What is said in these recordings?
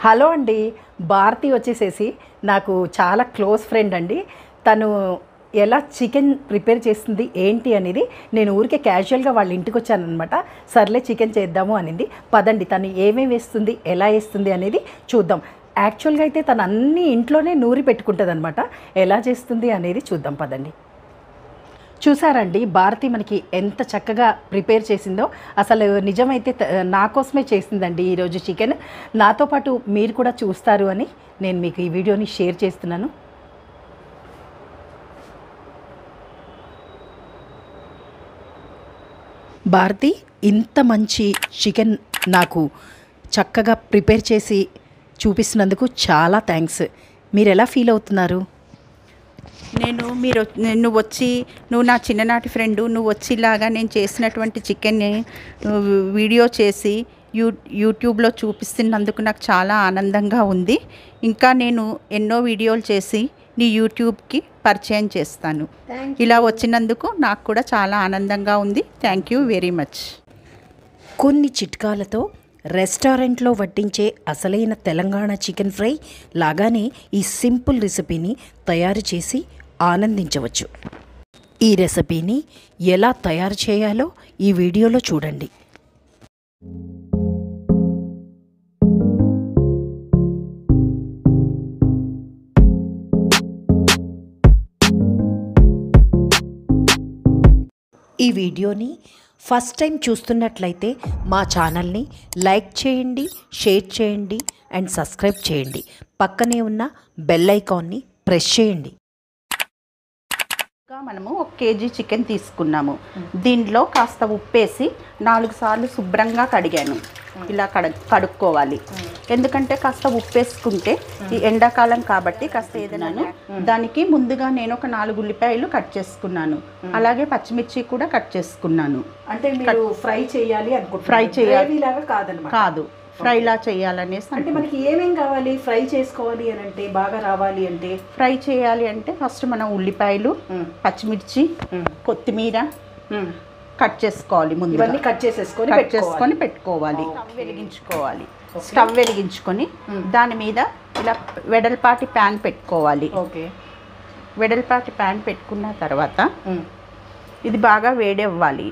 Hello అండి, భారతి వచ్చేసేసి నాకు చాలా క్లోజ్ ఫ్రెండ్ అండి. తను ఎలా చికెన్ ప్రిపేర్ చేస్తుంది ఏంటి అనేది నేను ఊరికే క్యాజువల్గా వాళ్ళ ఇంటికి వచ్చానమాట. సర్లే చికెన్ చేద్దాము అనింది. పదండి తను ఏమేమి వేస్తుంది, ఎలా వేస్తుంది అనేది చూద్దాం. యాక్చువల్గా అయితే తను అన్నీ ఇంట్లోనే నూరి పెట్టుకుంటుంది అనమాట. ఎలా చేస్తుంది అనేది చూద్దాం పదండి. చూసారండి భారతి మనకి ఎంత చక్కగా ప్రిపేర్ చేసిందో. అసలు నిజమైతే నా కోసమే చేసిందండి ఈరోజు చికెన్. నాతో పాటు మీరు కూడా చూస్తారు అని నేను మీకు ఈ వీడియోని షేర్ చేస్తున్నాను. భారతి ఇంత మంచి చికెన్ నాకు చక్కగా ప్రిపేర్ చేసి చూపిస్తున్నందుకు చాలా థ్యాంక్స్. మీరు ఎలా ఫీల్ అవుతున్నారు? నువ్వు వచ్చి నువ్వు నా చిన్ననాటి ఫ్రెండు, నువ్వు వచ్చేలాగా నేను చేసినటువంటి చికెన్ని వీడియో చేసి యూట్యూబ్లో చూపిస్తున్నందుకు నాకు చాలా ఆనందంగా ఉంది. ఇంకా నేను ఎన్నో వీడియోలు చేసి నీ యూట్యూబ్కి పరిచయం చేస్తాను. ఇలా వచ్చినందుకు నాకు కూడా చాలా ఆనందంగా ఉంది. Thank you very much. కొన్ని చిట్కాలతో రెస్టారెంట్లో వడ్డించే అసలైన తెలంగాణ చికెన్ ఫ్రై లాగానే ఈ సింపుల్ రెసిపీని తయారు చేసి ఆనందించవచ్చు. ఈ రెసిపీని ఎలా తయారు చేయాలో ఈ వీడియోలో చూడండి. ఈ వీడియోని ఫస్ట్ టైం చూస్తున్నట్లయితే మా ఛానల్ని లైక్ చేయండి, షేర్ చేయండి అండ్ సబ్స్క్రైబ్ చేయండి. పక్కనే ఉన్న బెల్ ఐకాన్ని ప్రెస్ చేయండి. మనము 1 కేజీ చికెన్ తీసుకున్నాము. దీనిలో కాస్త ఉప్పేసి 4 సార్లు శుభ్రంగా కడిగాను. ఇలా కడుక్కోవాలి. ఎందుకంటే కాస్త ఉప్పేసుకుంటే ఈ ఎండాకాలం కాబట్టి కాస్త ఏదైనాను. దానికి ముందుగా నేను ఒక 4 ఉల్లిపాయలు కట్ చేసుకున్నాను. అలాగే పచ్చిమిర్చి కూడా కట్ చేసుకున్నాను. అంటే మీరు ఫ్రై చేయాలి అనుకుంటున్నారు? ఫ్రై చేయాలి కాదు, ఫ్రైలా చేయాలనేసి. అంటే మనకి ఏమేం కావాలి ఫ్రై చేసుకోవాలి అని అంటే, బాగా రావాలి అంటే? ఫ్రై చేయాలి అంటే ఫస్ట్ మనం ఉల్లిపాయలు, పచ్చిమిర్చి, కొత్తిమీర కట్ చేసుకోవాలి. ముందు ఇవన్నీ కట్ చేసుకొని పెట్టుకోవాలి. స్టవ్ వెలిగించుకొని దాని మీద ఇలా వెడల్పాటి ప్యాన్ పెట్టుకోవాలి. ఓకే. వెడల్పాటి ప్యాన్ పెట్టుకున్న తర్వాత ఇది బాగా వేడి అవ్వాలి.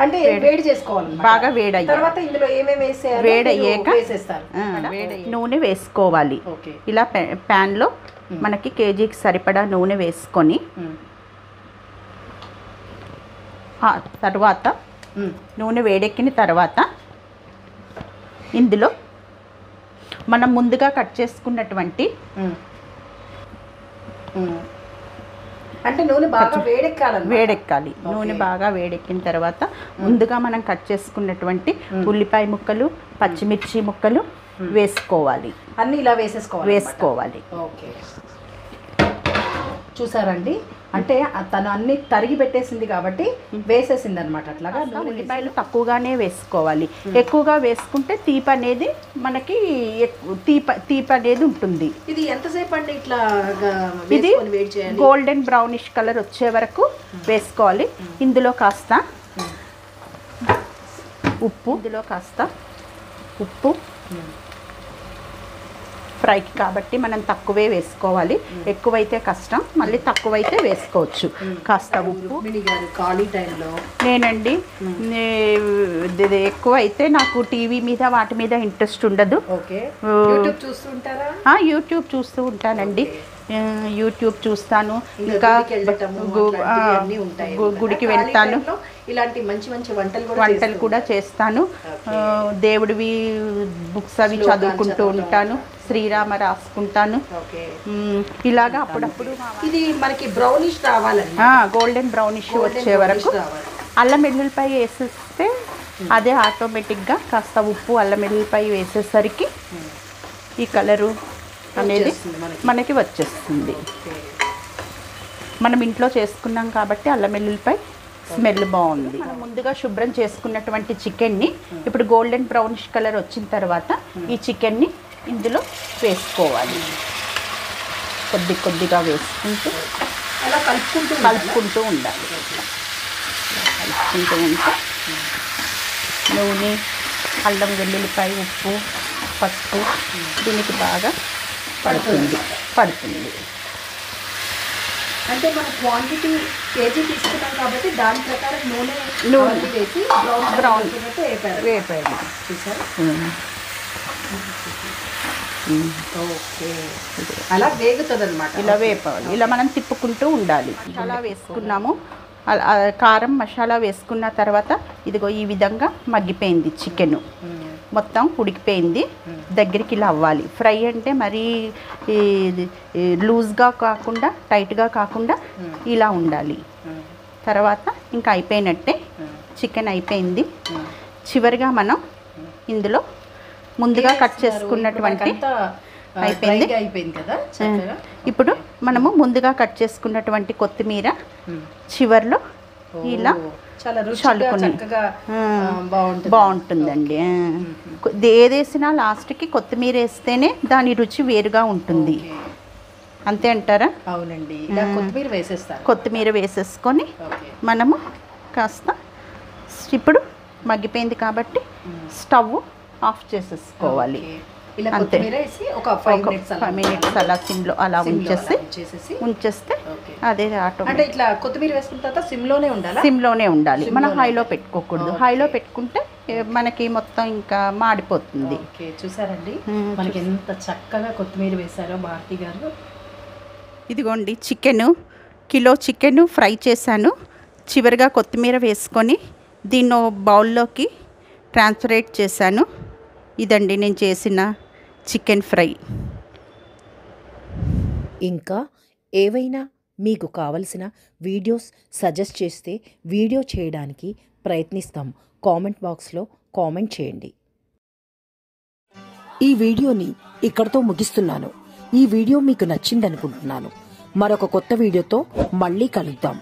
అంటే వేడి చేసుకోవాలి. బాగా వేడి తర్వాత ఇందులో ఏమేమి వేసేయాలి? వేడయ్యాక నూనె వేసుకోవాలి. ఇలా ప్యాన్లో మనకి కేజీకి సరిపడా నూనె వేసుకొని తర్వాత నూనె వేడెక్కిన తర్వాత ఇందులో మనం ముందుగా కట్ చేసుకున్నటువంటి, అంటే నూనె బాగా వేడెక్కాలి. నూనె బాగా వేడెక్కిన తర్వాత ముందుగా మనం కట్ చేసుకున్నటువంటి ఉల్లిపాయ ముక్కలు, పచ్చిమిర్చి ముక్కలు వేసుకోవాలి. అన్నీ ఇలా వేసుకోవాలి. ఓకే. చూసారండి, అంటే తను అన్ని తరిగి పెట్టేసింది కాబట్టి వేసేసింది అనమాట. అట్లాగా ఉల్లిపాయలు తక్కువగానే వేసుకోవాలి. ఎక్కువగా వేసుకుంటే తీపి అనేది మనకి తీపి అనేది ఉంటుంది. ఇది ఎంతసేపు అండి ఇట్లా? ఇది గోల్డెన్ బ్రౌనిష్ కలర్ వచ్చే వరకు వేసుకోవాలి. ఇందులో కాస్త ఉప్పు ఫ్రైకి కాబట్టి మనం తక్కువే వేసుకోవాలి. ఎక్కువైతే కష్టం, మళ్ళీ తక్కువైతే వేసుకోవచ్చు. కాస్త ఉప్పు. ఖాళీ టైంలో నేనండి ఎక్కువైతే నాకు టీవీ మీద వాటి మీద ఇంట్రెస్ట్ ఉండదు. యూట్యూబ్ చూస్తూ ఉంటానండి. యూట్యూబ్ చూస్తాను. ఇంకా గుడికి వెళ్తాను. ఇలాంటి మంచి మంచి వంటలు కూడా చేస్తాను. దేవుడివి బుక్స్ అవి చదువుకుంటూ ఉంటాను. శ్రీరామ రాసుకుంటాను. ఇలాగా అప్పుడప్పుడు. ఇది మనకి బ్రౌనిష్ రావాలండి, గోల్డెన్ బ్రౌనిష్ వచ్చే వరకు. అల్లం వెల్లుల్లిపాయ వేసేస్తే అదే ఆటోమేటిక్గా కాస్త ఉప్పు, అల్లం వెల్లుల్లిపాయ వేసేసరికి ఈ కలరు అనేది మనకి వచ్చేస్తుంది. మనం ఇంట్లో చేసుకున్నాం కాబట్టి అల్లం వెల్లుల్లిపాయ స్మెల్ బాగుంది. మనం ముందుగా శుభ్రం చేసుకున్నటువంటి చికెన్ని ఇప్పుడు గోల్డెన్ బ్రౌనిష్ కలర్ వచ్చిన తర్వాత ఈ చికెన్ని ఇందులో వేసుకోవాలి. కొద్దిగా వేసుకుంటూ అలా కలుపుకుంటూ ఉండాలి. కలుపుకుంటూ ఉంటే నూనె, అల్లం వెల్లుల్లిపాయ, ఉప్పు పసుపు దీనికి బాగా పడుతుంది. అంటే మన క్వాంటిటీ కేజీ తీసుకున్నాం కాబట్టి దాని ప్రకారం నూనె వేసి బ్రౌన్ వేపాడు చూసారా. ఓకే, అలా వేగుతుంది అనమాట. ఇలా వేపాలి. ఇలా మనం తిప్పుకుంటూ ఉండాలి. మసాలా వేసుకున్నాము, కారం మసాలా వేసుకున్న తర్వాత ఇదిగో ఈ విధంగా మగ్గిపోయింది. చికెన్ మొత్తం ఉడికిపోయింది. దగ్గరికి ఇలా అవ్వాలి. ఫ్రై అంటే మరీ లూజ్గా కాకుండా టైట్గా కాకుండా ఇలా ఉండాలి. తర్వాత ఇంకా అయిపోయినట్టే, చికెన్ అయిపోయింది. చివరిగా మనం ఇందులో ముందుగా కట్ చేసుకున్నటువంటి అయిపోయింది కదా. ఇప్పుడు మనము ముందుగా కట్ చేసుకున్నటువంటి కొత్తిమీర చివర్లో ఇలా చల్లుకుని బాగుంటుందండి. ఏదేసినా లాస్ట్కి కొత్తిమీర వేస్తేనే దాని రుచి వేరుగా ఉంటుంది. అంతే అంటారా? అవునండి. కొత్తిమీర వేసేసుకొని మనము కాస్త ఇప్పుడు మగ్గిపోయింది కాబట్టి స్టవ్ ఆఫ్ చేసేసుకోవాలి. అంతే. ఒక 5 మినిట్స్ అలా సిమ్లో అలా ఉంచేస్తే అదే అంటే ఇట్లా కొత్తిమీర వేసుకున్న తర్వాత సిమ్లోనే ఉండాలి. మనం హైలో పెట్టుకోకూడదు. హైలో పెట్టుకుంటే మనకి మొత్తం ఇంకా మాడిపోతుంది. చూసారండి మనకి ఎంత చక్కగా కొత్తిమీర వేశారో భారతి గారు. ఇదిగోండి కిలో చికెన్ ఫ్రై చేశాను. చివరిగా కొత్తిమీర వేసుకొని దీన్ని బౌల్లోకి ట్రాన్స్ఫరేట్ చేశాను. ఇదండి నేను చేసిన చికెన్ ఫ్రై. ఇంకా ఏవైనా మీకు కావలసిన వీడియోస్ సజెస్ట్ చేస్తే వీడియో చేయడానికి ప్రయత్నిస్తాం. కామెంట్ బాక్స్లో కామెంట్ చేయండి. ఈ వీడియోని ఇక్కడితో ముగిస్తున్నాను. ఈ వీడియో మీకు నచ్చిందనుకుంటున్నాను. మరొక కొత్త వీడియోతో మళ్ళీ కలుద్దాం.